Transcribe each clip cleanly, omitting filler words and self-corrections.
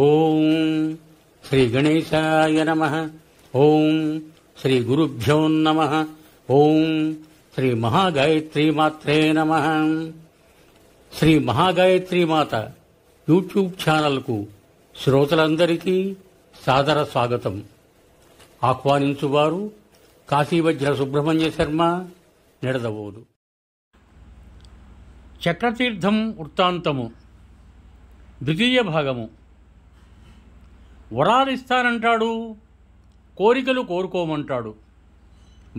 ఓం శ్రీ గణేశాయ నమః. ఓం శ్రీ గురుభ్యో నమః. ఓం శ్రీ మహాగాయత్రీ మాత్రే నమః. శ్రీ మహాగాయత్రీ మాత యూట్యూబ్ ఛానల్కు శ్రోతలందరికీ సాదర స్వాగతం. ఆహ్వానించువారు కాశీవజ్ర సుబ్రహ్మణ్య శర్మ, నిడదవోలు. చక్రతీర్థం వృత్తాంతము ద్వితీయ భాగము. వరాలిస్తానంటాడు, కోరికలు కోరుకోమంటాడు.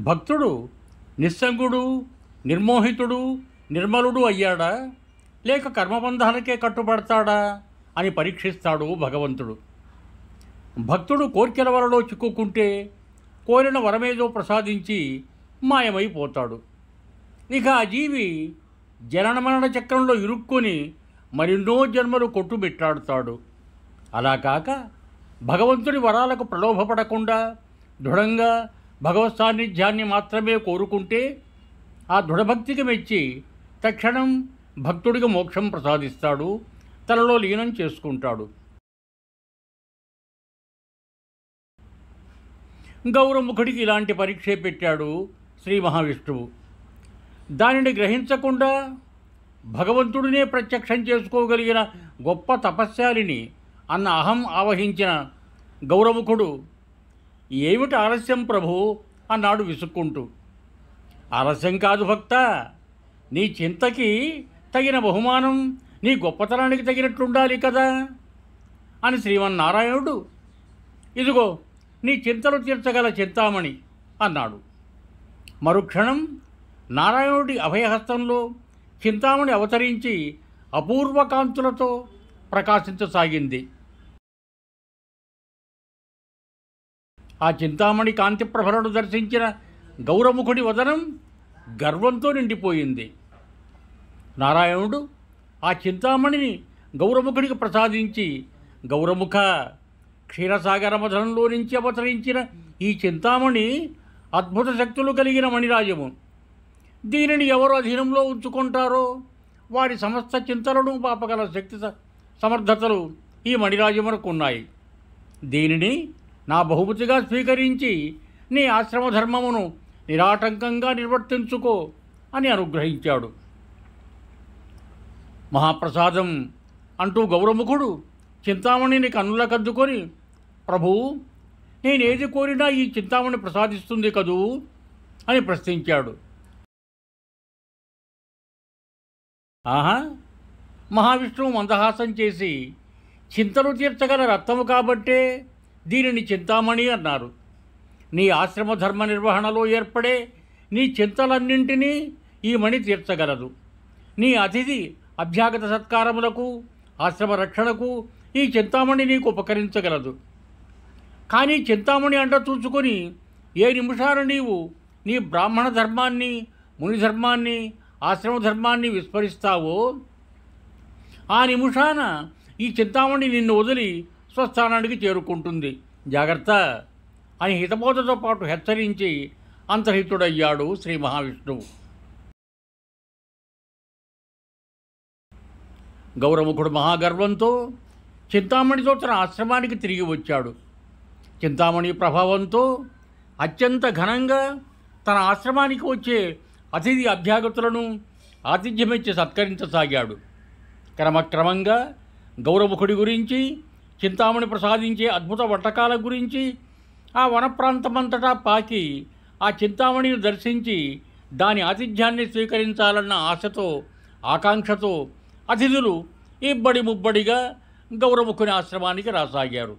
భక్తుడు నిస్సంగుడు, నిర్మోహితుడు, నిర్మలుడు అయ్యాడా లేక కర్మబంధాలకే కట్టుబడతాడా అని పరీక్షిస్తాడు భగవంతుడు. భక్తుడు కోర్కెల వలలో చిక్కుకుంటే కోరిన వరమేదో ప్రసాదించి మాయమైపోతాడు. ఇక ఆ జీవి జననమరణ చక్రంలో ఇరుక్కుని మరెన్నో జన్మలు కొట్టుబెట్టాడుతాడు. అలా కాక భగవంతుడి వరాలకు ప్రలోభపడకుండా దృఢంగా భగవత్ సాన్నిధ్యాన్ని మాత్రమే కోరుకుంటే ఆ దృఢభక్తికి మెచ్చి తక్షణం భక్తుడికి మోక్షం ప్రసాదిస్తాడు, తనలో లీనం చేసుకుంటాడు. గౌరముఖుడికి ఇలాంటి పరీక్షే పెట్టాడు శ్రీ మహావిష్ణువు. దానిని గ్రహించకుండా భగవంతుడినే ప్రత్యక్షం చేసుకోగలిగిన గొప్ప తపస్శాలిని అన్న అహం ఆవహించిన గౌరముఖుడు, ఏమిటి ఆలస్యం ప్రభు అన్నాడు విసుక్కుంటూ. ఆలస్యం కాదు భక్త, నీ చింతకి తగిన బహుమానం నీ గొప్పతనానికి తగినట్లుండాలి కదా అని శ్రీమన్నారాయణుడు, ఇదిగో నీ చింతలు తీర్చగల చింతామణి అన్నాడు. మరుక్షణం నారాయణుడి అభయహస్తంలో చింతామణి అవతరించి అపూర్వ కాంతులతో ప్రకాశించసాగింది. ఆ చింతామణి కాంతి ప్రభలను దర్శించిన గౌరముఖుడి వదనం గర్వంతో నిండిపోయింది. నారాయణుడు ఆ చింతామణిని గౌరముఖుడికి ప్రసాదించి, గౌరముఖ, క్షీరసాగర మధనంలో నుంచి అవతరించిన ఈ చింతామణి అద్భుత శక్తులు కలిగిన మణిరాజము. దీనిని ఎవరు అధీనంలో ఉంచుకుంటారో వారి సమస్త చింతలను పాపగల శక్తి సమర్థతలు ఈ మణిరాజమునకు ఉన్నాయి. దీనిని నా బహుమతిగా స్వీకరించి నీ ఆశ్రమ ధర్మమును నిరాటంకంగా నిర్వర్తించుకో అని అనుగ్రహించాడు. మహాప్రసాదం అంటూ గౌరముఖుడు చింతామణిని కన్నులకద్దుకొని, ప్రభూ, నేనేది కోరినా ఈ చింతామణి ప్రసాదిస్తుంది కదూ అని ప్రశ్నించాడు. ఆహా, మహావిష్ణువు మందహాసం చేసి, చింతలు తీర్చగల రత్నము కాబట్టే దీనిని చింతామణి అన్నారు. నీ ఆశ్రమ ధర్మ నిర్వహణలో ఏర్పడే నీ చింతలన్నింటినీ ఈ మణి తీర్చగలదు. నీ అతిథి అభ్యాగత సత్కారములకు, ఆశ్రమ రక్షణకు ఈ చింతామణి నీకు ఉపకరించగలదు. కానీ చింతామణి అంట చూసుకొని ఏ నిమిషాన నీవు నీ బ్రాహ్మణ ధర్మాన్ని, ముని ధర్మాన్ని, ఆశ్రమ ధర్మాన్ని విస్మరిస్తావో ఆ నిమిషాన ఈ చింతామణి నిన్ను వదిలి స్వస్థానానికి చేరుకుంటుంది, జాగ్రత్త అని హితబోధతో పాటు హెచ్చరించి అంతర్హితుడయ్యాడు శ్రీ మహావిష్ణువు. గౌరముఖుడు మహాగర్వంతో చింతామణితో తన ఆశ్రమానికి తిరిగి వచ్చాడు. చింతామణి ప్రభావంతో అత్యంత ఘనంగా తన ఆశ్రమానికి వచ్చే అతిథి అభ్యాగతులను ఆతిథ్యమిచ్చి సత్కరించసాగాడు. క్రమక్రమంగా గౌరముఖుడి గురించి, చింతామణి ప్రసాదించే అద్భుత వంటకాల గురించి ఆ వన ప్రాంతమంతటా పాకి ఆ చింతామణిని దర్శించి దాని ఆతిథ్యాన్ని స్వీకరించాలన్న ఆశతో, ఆకాంక్షతో అతిథులు ఇబ్బడి ముబ్బడిగా గౌరముఖుని ఆశ్రమానికి రాసాగారు.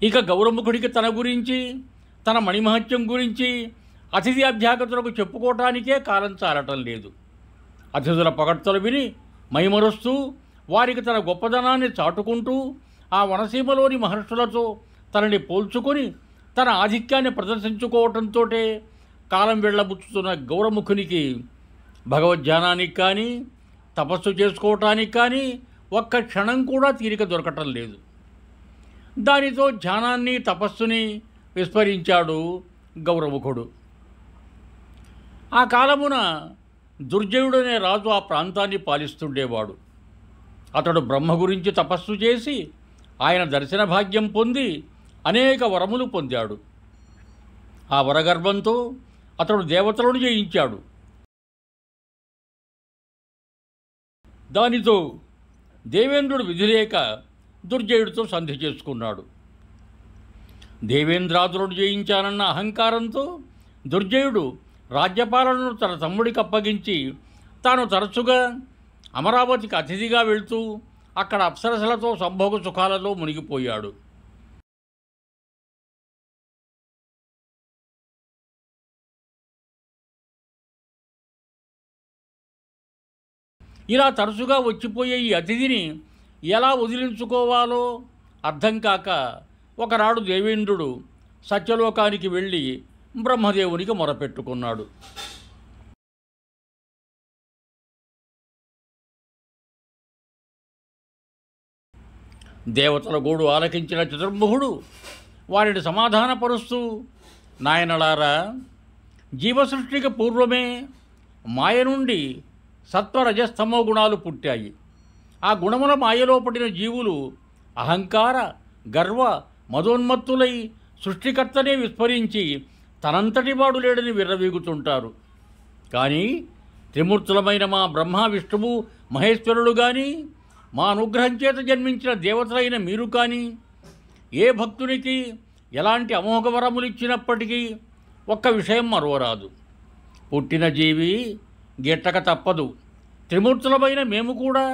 ఇక గౌరముఖుడికి తన గురించి, తన మణిమహత్యం గురించి అతిథి అభ్యాగతులకు చెప్పుకోవటానికే కాలం చాలటం లేదు. అతిథుల పొగడ్తలు విని మైమరుస్తూ వారికి తన గొప్పదనాన్ని చాటుకుంటూ ఆ వనసీమలోని మహర్షులతో తనని పోల్చుకొని తన ఆధిక్యాన్ని ప్రదర్శించుకోవటంతో కాలం వెళ్ళబుచ్చుతున్న గౌరముఖునికి భగవద్ధ్యానానికి కానీ, తపస్సు చేసుకోవటానికి కానీ ఒక్క క్షణం కూడా తీరిక దొరకటం లేదు. దానితో ధ్యానాన్ని, తపస్సుని విస్మరించాడు గౌరముఖుడు. ఆ కాలమున దుర్జయుడనే రాజు ఆ ప్రాంతాన్ని పాలిస్తుండేవాడు. అతడు బ్రహ్మ గురించి తపస్సు చేసి ఆయన దర్శన భాగ్యం పొంది అనేక వరములు పొందాడు. ఆ వరగర్భంతో అతడు దేవతలను జయించాడు. దానితో దేవేంద్రుడు విధిలేక దుర్జయుడితో సంధి చేసుకున్నాడు. దేవేంద్రాదులను జయించానన్న అహంకారంతో దుర్జయుడు రాజ్యపాలనను తన తమ్ముడికి అప్పగించి తాను తరచుగా అమరావతికి అతిథిగా వెళ్తూ అక్కడ అప్సరసలతో సంభోగ సుఖాలలో మునిగిపోయాడు. ఇలా తరచుగా వచ్చిపోయే ఈ అతిథిని ఎలా వదిలించుకోవాలో అర్థం కాక ఒకనాడు దేవేంద్రుడు సత్యలోకానికి వెళ్ళి బ్రహ్మదేవునికి మొరపెట్టుకున్నాడు. దేవతల గోడు ఆలకించిన చతుర్ముఖుడు వారిని సమాధానపరుస్తూ, నాయనలారా, జీవసృష్టికి పూర్వమే మాయ నుండి సత్వరజస్తమో గుణాలు పుట్టాయి. ఆ గుణముల మాయలో పడిన జీవులు అహంకార గర్వ మదోన్మత్తులై సృష్టికర్తనే విస్మరించి తనంతటి వాడు లేడని విర్రవీగుతుంటారు. కానీ త్రిమూర్తులమైన మా బ్రహ్మ విష్ణువు మహేశ్వరుడు కానీ, మా అనుగ్రహం చేత జన్మించిన దేవతలైన మీరు కానీ ఏ భక్తునికి ఎలాంటి అమోఘ వరములు ఇచ్చినప్పటికీ ఒక్క విషయం మరువరాదు. పుట్టిన జీవి గిట్టక తప్పదు. త్రిమూర్తులమైన మేము కూడా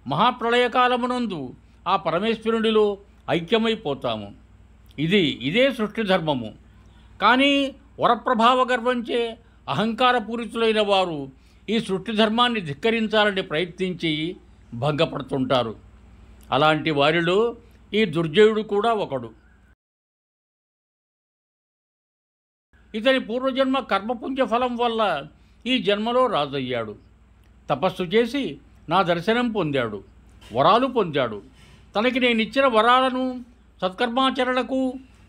మహాప్రళయకాలమునందు ఆ పరమేశ్వరుడిలో ఐక్యమైపోతాము. ఇదే సృష్టి ధర్మము. కానీ వరప్రభావ గర్వంచే అహంకారపూరితులైన వారు ఈ సృష్టి ధర్మాన్ని ధిక్కరించాలని ప్రయత్నించి భంగపడుతుంటారు. అలాంటి వారిలో ఈ దుర్జయుడు కూడా ఒకడు. ఇతని పూర్వజన్మ కర్మపుంజ ఫలం వల్ల ఈ జన్మలో రాజయ్యాడు. తపస్సు చేసి నా దర్శనం పొందాడు, వరాలు పొందాడు. తనకి నేనిచ్చిన వరాలను సత్కర్మాచరణకు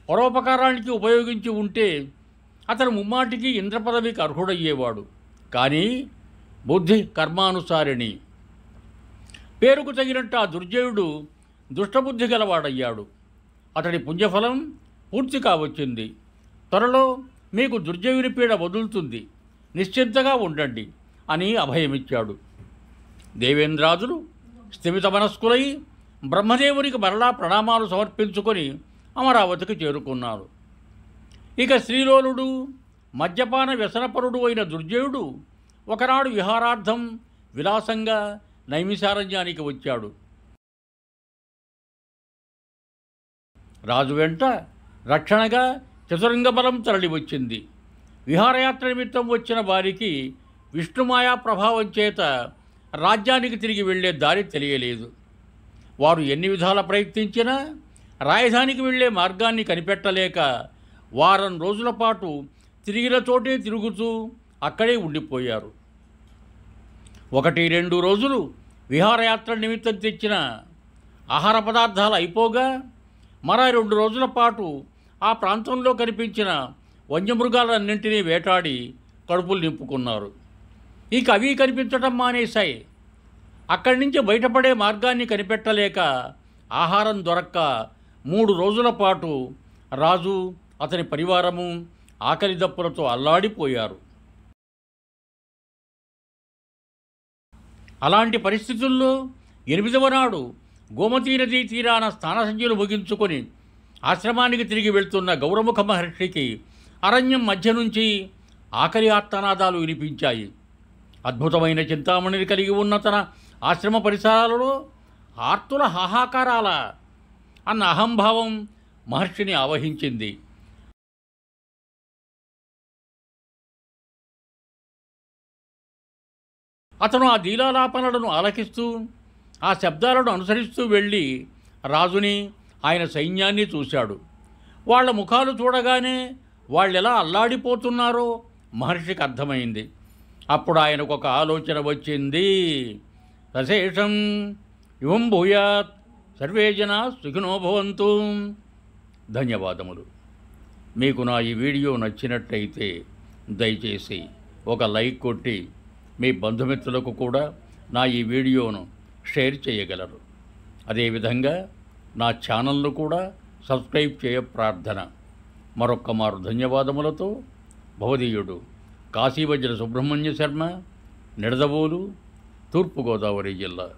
పరోపకారానికి ఉపయోగించి ఉంటే అతను ముమ్మాటికి ఇంద్రపదవికి అర్హుడయ్యేవాడు. కానీ బుద్ధి కర్మానుసారిణి. పేరుకు తగినట్టు ఆ దుర్జయుడు దుష్టబుద్ధి గలవాడయ్యాడు. అతడి పుణ్యఫలం పూర్తి కావచ్చింది. త్వరలో మీకు దుర్జయుని పీడ వదులుతుంది, నిశ్చింతగా ఉండండి అని అభయమిచ్చాడు. దేవేంద్రాదులు స్థిమిత మనస్కులై బ్రహ్మదేవునికి మరలా ప్రణామాలు సమర్పించుకొని అమరావతికి చేరుకున్నాడు. ఇక శ్రీలోలుడు మద్యపాన వ్యసనపరుడు అయిన దుర్జయుడు ఒకనాడు విహారార్థం విలాసంగా నైమిషారణ్యానికి వచ్చాడు. రాజు వెంట రక్షణగా చతురంగ బలం తరలి వచ్చింది. విహారయాత్ర నిమిత్తం వచ్చిన వారికి విష్ణుమాయా ప్రభావం చేత రాజ్యానికి తిరిగి వెళ్లే దారి తెలియలేదు. వారు ఎన్ని విధాల ప్రయత్నించినా రాజధానికి వెళ్లే మార్గాన్ని కనిపెట్టలేక వారం రోజుల పాటు తిరిగిన చోటే తిరుగుతూ అక్కడే ఉండిపోయారు. 1-2 రోజులు విహారయాత్ర నిమిత్తం తెచ్చిన ఆహార పదార్థాలు అయిపోగా మరో 2 రోజుల పాటు ఆ ప్రాంతంలో కనిపించిన వన్యమృగాలన్నింటినీ వేటాడి కడుపులు నింపుకున్నారు. ఇక అవి కనిపించటం మానేశాయి. అక్కడి నుంచి బయటపడే మార్గాన్ని కనిపెట్టలేక ఆహారం దొరక్క 3 రోజుల పాటు రాజు అతని పరివారము ఆకలి దప్పులతో అల్లాడిపోయారు. అలాంటి పరిస్థితుల్లో 8వ నాడు గోమతీ నదీ తీరాన స్నానసంధ్యలు ముగించుకొని ఆశ్రమానికి తిరిగి వెళ్తున్న గౌరముఖ మహర్షికి అరణ్యం మధ్య నుంచి ఆకలి ఆర్తనాదాలు వినిపించాయి. అద్భుతమైన చింతామణిని కలిగి ఉన్న తన ఆశ్రమ పరిసరాలలో ఆర్తుల హాహాకారాల అన్న అహంభావం మహర్షిని ఆవహించింది. అతను ఆ దీలాలాపనలను ఆలకిస్తూ ఆ శబ్దాలను అనుసరిస్తూ వెళ్ళి రాజుని ఆయన సైన్యాన్ని చూశాడు. వాళ్ళ ముఖాలు చూడగానే వాళ్ళెలా అల్లాడిపోతున్నారో మహర్షికి అర్థమైంది. అప్పుడు ఆయనకు ఒక ఆలోచన వచ్చింది. సశేషం యువం భూయాత్ సర్వే జనా సుఖినో భవంతు. ధన్యవాదములు. మీకు నా ఈ వీడియో నచ్చినట్టయితే దయచేసి ఒక లైక్ కొట్టి మీ బంధుమిత్రులకు కూడా నా ఈ వీడియోను షేర్ చేయగలరు. అదేవిధంగా నా ఛానల్ను కూడా సబ్స్క్రైబ్ చేయ ప్రార్థన. మరొక్క మారు ధన్యవాదములతో భవదీయుడు కాశీవజ్ర సుబ్రహ్మణ్య శర్మ, నిడదవోలు, తూర్పుగోదావరి జిల్లా.